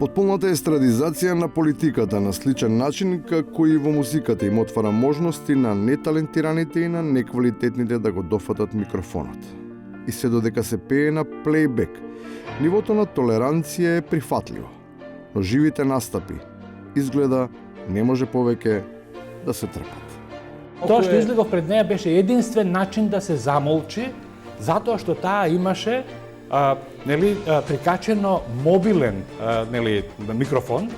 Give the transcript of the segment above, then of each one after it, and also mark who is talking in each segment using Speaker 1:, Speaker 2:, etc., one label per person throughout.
Speaker 1: Потполната естрадизација на политиката на сличен начин како и во музиката им отвара можности на неталентираните и на неквалитетните да го дофатат микрофонот. И се додека се пее на плейбек, нивото на толеранција е прифатливо. Но живите настапи, изгледа, не може повеќе да се трпат.
Speaker 2: Тоа што излегов пред неја беше единствен начин да се замолчи, затоа што таа имаше прикачено мобилен микрофон,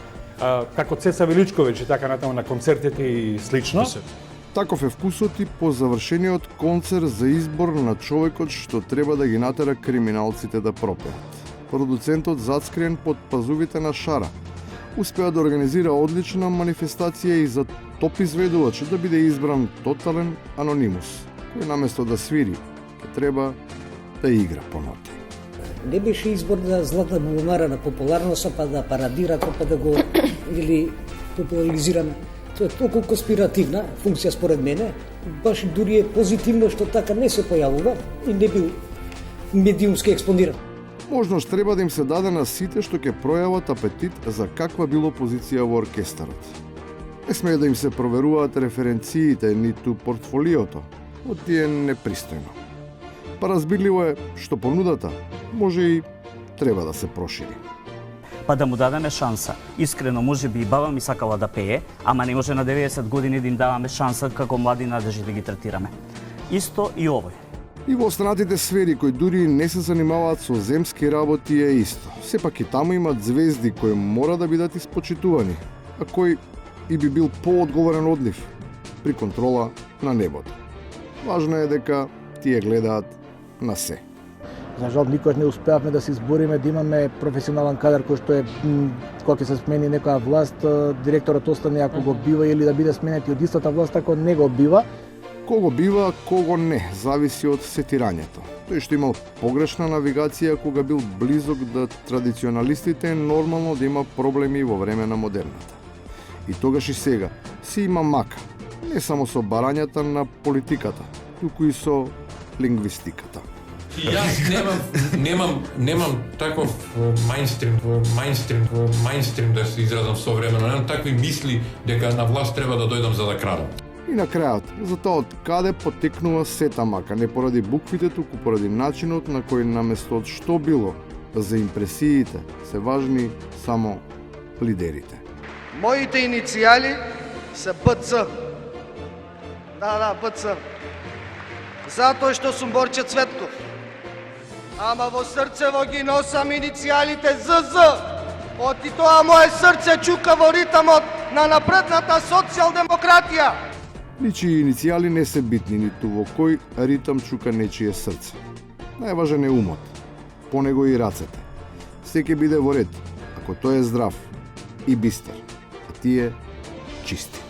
Speaker 2: како Цеца Величковиќ и така натаму на концертите и слично.
Speaker 1: Таков е вкусот и по завршениот концерт за избор на човекот што треба да ги натера криминалците да пропеат. Продуцентот зацкриен под пазувите на Шара успеа да организира одлична манифестација и за топ изведувач да биде избран тотален анонимус, кој наместо да свири, ќе треба да игра по ноти.
Speaker 3: Не беше избор да златна булумара на популарноста, па да парадира, па да го популаризираме. Тоа е толку конспиративна функција според мене, баш дури е позитивно што така не се појавува и не бил медиумски експониран.
Speaker 1: Можност треба да им се даде на сите што ќе пројават апетит за каква било позиција во оркестарот. Не смее да им се проверуваат референциите, ниту портфолиото, од тие непристојно. Па разбирливо е што понудата може и треба да се прошири.
Speaker 4: Па да му дадеме шанса. Искрено, може би и баба ми сакала да пее, ама не може на 90 години да им даваме шанса како млади надежи да ги третираме. Исто и овој.
Speaker 1: И во останатите сфери кои дури не се занимаваат со земски работи е исто. Сепак и таму имат звезди кои мора да бидат испочитувани, а кој и би бил поодговорен одлив при контрола на небото. Важно е дека тие гледаат на се.
Speaker 5: За жал, никош не успеавме да се избориме да имаме професионален кадар кој што е кога ќе се смени некоја власт, директорот остане ако го бива или да биде сменет и од истата власт ако не го бива.
Speaker 1: Кого бива, кого не, зависи од сетирањето. Тој што имал погрешна навигација кога бил близок до традиционалистите е нормално да има проблеми во време на модерната. И тогаш и сега си има мака, не само со барањата на политиката, туку и со лингвистиката.
Speaker 6: Јас немам таков мајнстрим да се изразам современо, немам такви мисли дека на власт треба да дојдам за да крадам.
Speaker 1: И на крајот, за тоа од каде потекнува сета мака, не поради буквите, туку поради начинот на кој наместо од што било за импресиите се важни само лидерите.
Speaker 7: Моите иницијали се БЦ. Да, БЦ. Затоа што сум Борче Цветков. Ама во срцево ги носам иницијалите ЗЗ. Оти тоа мое срце чука во ритамот на напредната социјалдемократија.
Speaker 1: Ничии иницијали не се битни, ниту во кој ритам чука нечие срце. Најважен е умот, по него и рацете. Се ќе биде во ред, ако тој е здрав и бистар, а тие чисти.